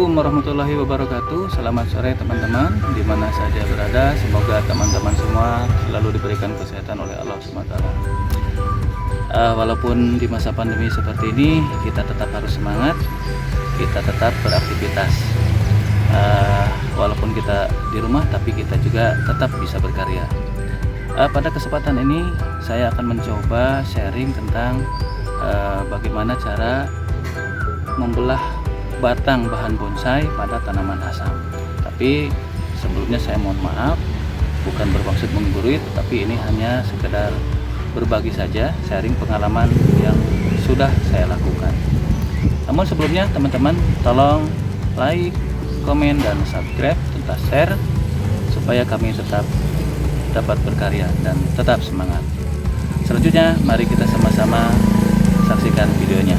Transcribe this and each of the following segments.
Assalamualaikum warahmatullahi wabarakatuh. Selamat sore teman-teman, di mana saja berada. Semoga teman-teman semua selalu diberikan kesehatan oleh Allah SWT. Walaupun di masa pandemi seperti ini, kita tetap harus semangat, kita tetap beraktivitas. Walaupun kita di rumah, tapi kita juga tetap bisa berkarya. Pada kesempatan ini, saya akan mencoba sharing tentang bagaimana cara membelah batang bahan bonsai pada tanaman asam. Tapi sebelumnya saya mohon maaf, bukan bermaksud menggurui, tetapi ini hanya sekedar berbagi saja, sharing pengalaman yang sudah saya lakukan. Namun sebelumnya teman-teman tolong like, komen, dan subscribe serta share supaya kami tetap dapat berkarya dan tetap semangat. Selanjutnya mari kita sama-sama saksikan videonya.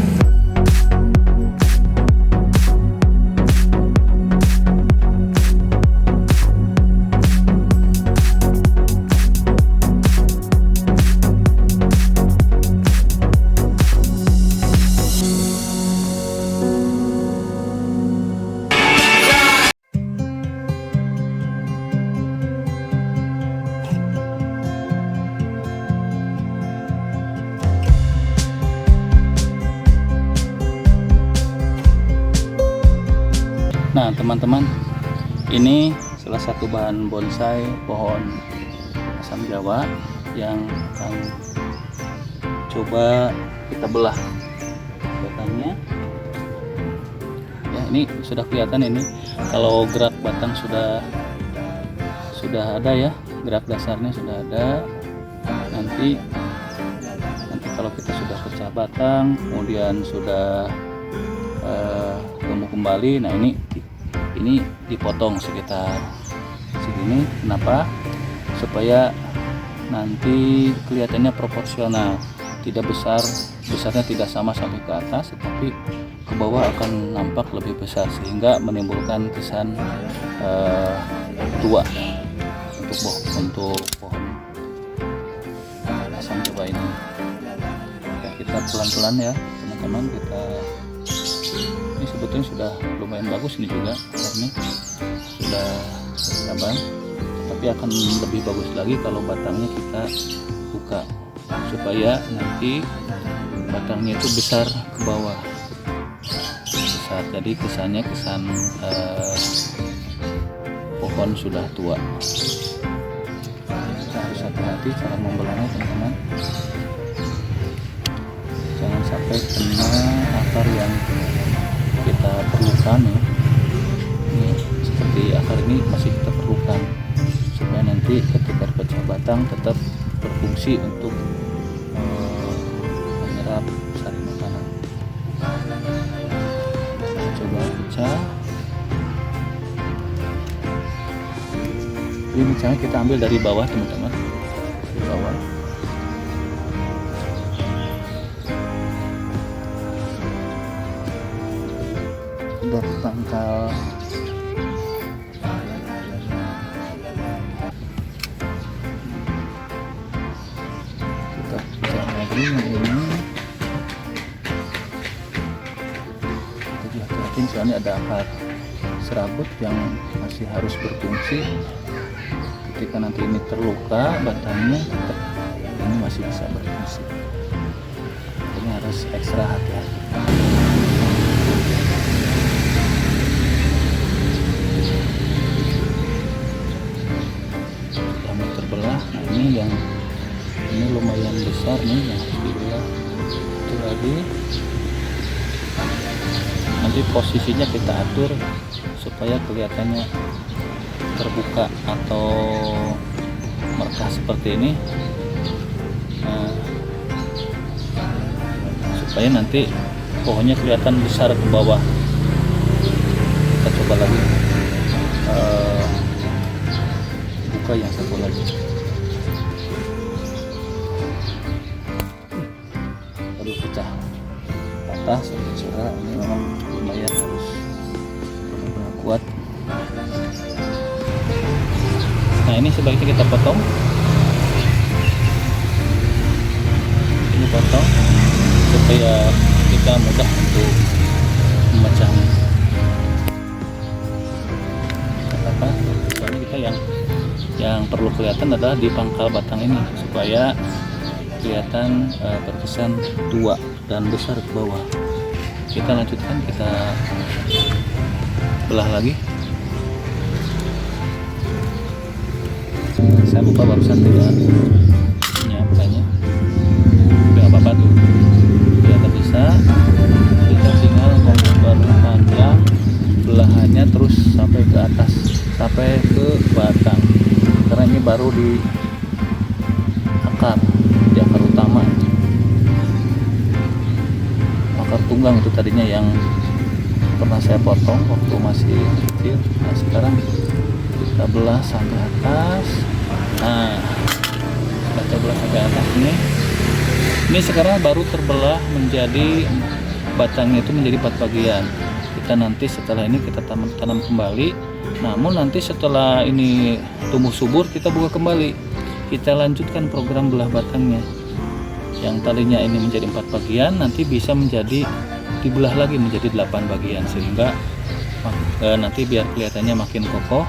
Nah teman-teman, ini salah satu bahan bonsai pohon asam jawa yang akan coba kita belah batangnya. Ya, ini sudah kelihatan ini kalau gerak batang sudah ada ya, gerak dasarnya sudah ada. Nanti kalau kita sudah pecah batang, kemudian sudah tumbuh kembali, nah ini dipotong sekitar segini. Kenapa? Supaya nanti kelihatannya proporsional, tidak besarnya tidak sama sampai ke atas, tetapi ke bawah akan nampak lebih besar sehingga menimbulkan kesan tua untuk pohon asam jawa ini. Ya, kita pelan-pelan ya teman-teman, ini sebetulnya sudah lumayan bagus ini juga, ini sudah cabang, tapi akan lebih bagus lagi kalau batangnya kita buka supaya nanti batangnya itu besar ke bawah, besar, jadi kesannya kesan pohon sudah tua. Kita harus hati-hati cara membelahnya teman-teman, jangan sampai kena akar yang kita perlukan ya. Ini seperti akar ini masih kita perlukan supaya nanti ketika pecah batang tetap berfungsi untuk menyerap sari makanan. Coba pecah. Ini misalnya kita ambil dari bawah teman-teman, dari bawah. Dari pangkal kita pecah lagi yang ini. Kita hati-hati soalnya ada akar serabut yang masih harus berfungsi. Ketika nanti ini terluka batangnya, tetap ini masih bisa berfungsi. Ini harus ekstra hati-hati. Nah ini lumayan besar nih yang harus dibelah. Itu lagi, nanti posisinya kita atur supaya kelihatannya terbuka atau merkah seperti ini. Nah, supaya nanti pohonnya kelihatan besar ke bawah. Kita coba lagi buka yang satu lagi. Aduh, pecah, patah saudara. Ini memang lumayan harus benar-benar kuat. Nah ini sebaiknya kita potong. Ini potong supaya kita mudah untuk memecahnya. apa, soalnya kita yang perlu kelihatan adalah di pangkal batang ini supaya kelihatan terkesan tua dan besar ke bawah. Kita lanjutkan, kita belah lagi. Saya lupa barusan tidak menyiapkannya, tapi nggak apa-apa tuh, biar bisa. Kita tinggal memperpanjang belahannya terus sampai ke atas, sampai ke batang, karena ini baru di akar utama. Akar tunggang itu tadinya yang pernah saya potong waktu masih kecil. Nah sekarang kita belah sampai atas. Nah kita belah sampai atas ini sekarang baru terbelah menjadi, batangnya itu menjadi 4 bagian. Kita nanti setelah ini kita tanam kembali, namun nanti setelah ini tumbuh subur kita buka kembali, kita lanjutkan program belah batangnya. Yang tadinya ini menjadi 4 bagian nanti bisa menjadi dibelah lagi menjadi 8 bagian, sehingga nanti biar kelihatannya makin kokoh,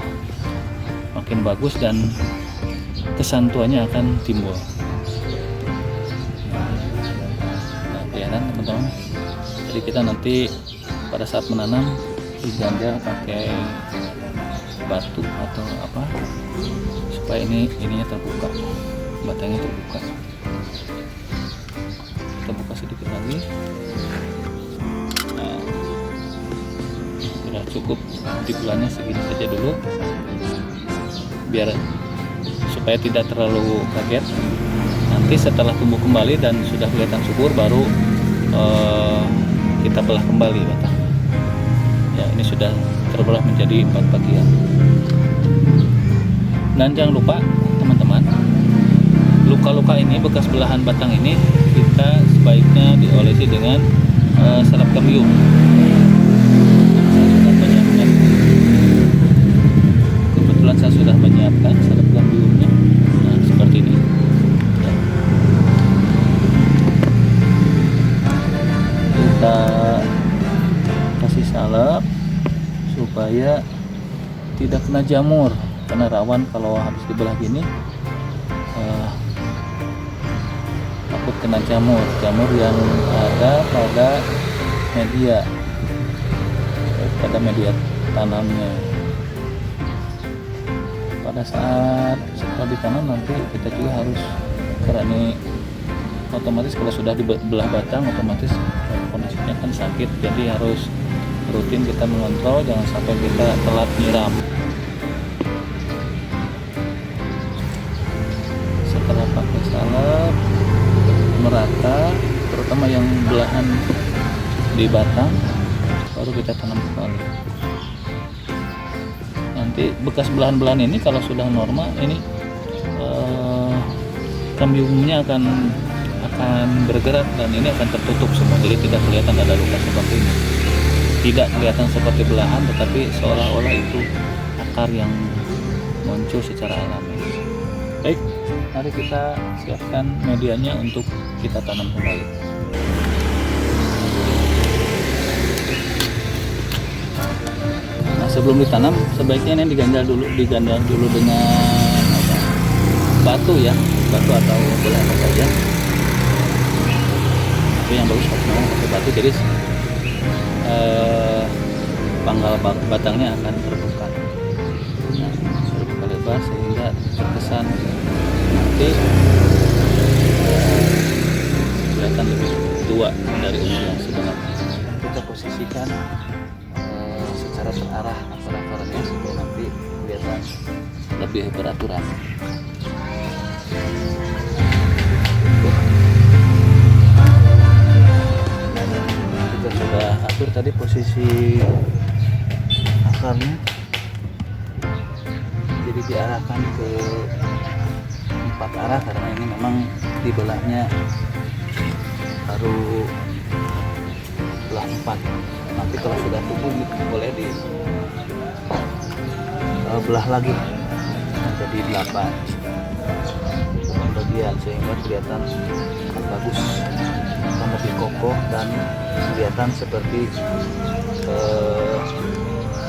makin bagus, dan kesan tuanya akan timbul. Nah, kelihatan teman-teman. Jadi kita nanti pada saat menanam diganjal pakai batu atau apa supaya ininya terbuka, batangnya terbuka. Kita buka sedikit lagi. Nah, sudah cukup, dibelahnya segini saja dulu biar supaya tidak terlalu kaget. Nanti setelah tumbuh kembali dan sudah kelihatan subur baru kita belah kembali batang. Ya, ini sudah terbelah menjadi 4 bagian. Dan jangan lupa teman-teman, luka-luka ini, bekas belahan batang ini kita sebaiknya diolesi dengan salep kambium. Kebetulan saya sudah menyiapkan salep kambiumnya. Nah, seperti ini. Ya. Kita kasih salep supaya tidak kena jamur, karena rawan kalau habis dibelah gini takut kena jamur yang ada pada media tanamnya. Pada saat setelah ditanam nanti kita juga harus, karena ini otomatis kalau sudah dibelah batang otomatis kondisinya kan sakit, jadi harus rutin kita mengontrol, jangan sampai kita telat nyiram. Setelah pakai salep merata, terutama yang belahan di batang, baru kita tanam kembali. Nanti bekas belahan-belahan ini kalau sudah normal, ini kambiumnya akan bergerak dan ini akan tertutup semua, jadi tidak kelihatan ada luka seperti ini. Tidak kelihatan seperti belahan, tetapi seolah-olah itu akar yang muncul secara alami. Baik, mari kita siapkan medianya untuk kita tanam kembali. Nah, sebelum ditanam sebaiknya ini diganjal dulu dengan batu ya, batu atau boleh apa saja. Tapi yang bagus pakai batu, jadi pangkal batangnya akan terbuka. Nah, terbuka lebar sehingga terkesan nanti kelihatan lebih tua dari usia sebenarnya. Kita posisikan secara terarah akar-akarnya supaya nanti kelihatan lebih beraturan. Kita sudah atur tadi posisi akarnya, jadi diarahkan ke 4 arah karena ini memang dibelahnya baru belah 4. Nanti kalau sudah tumbuh boleh di belah lagi menjadi 8 bagian sehingga kelihatan bagus, lebih kokoh dan kelihatan seperti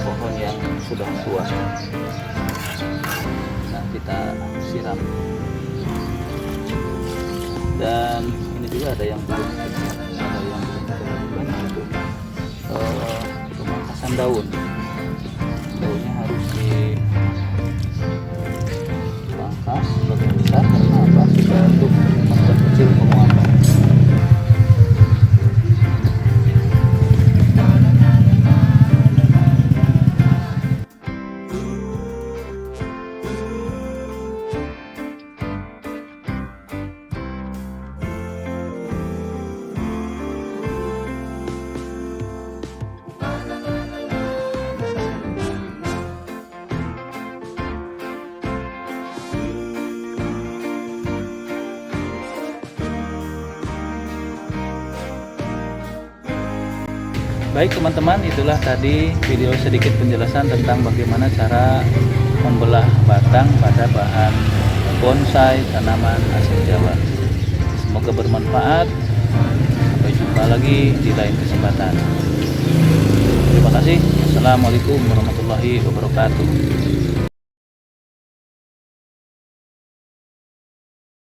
pohon pohon yang sudah tua. Nah, kita siram. Dan ini juga ada yang belum, banyak itu pemangkasan daunnya harus dipangkas sebagian besar karena apa? Supaya untuk memperkecil penguapan. Baik teman-teman, itulah tadi video sedikit penjelasan tentang bagaimana cara membelah batang pada bahan bonsai tanaman Asem Jawa. Semoga bermanfaat. Sampai jumpa lagi di lain kesempatan. Terima kasih. Assalamualaikum warahmatullahi wabarakatuh.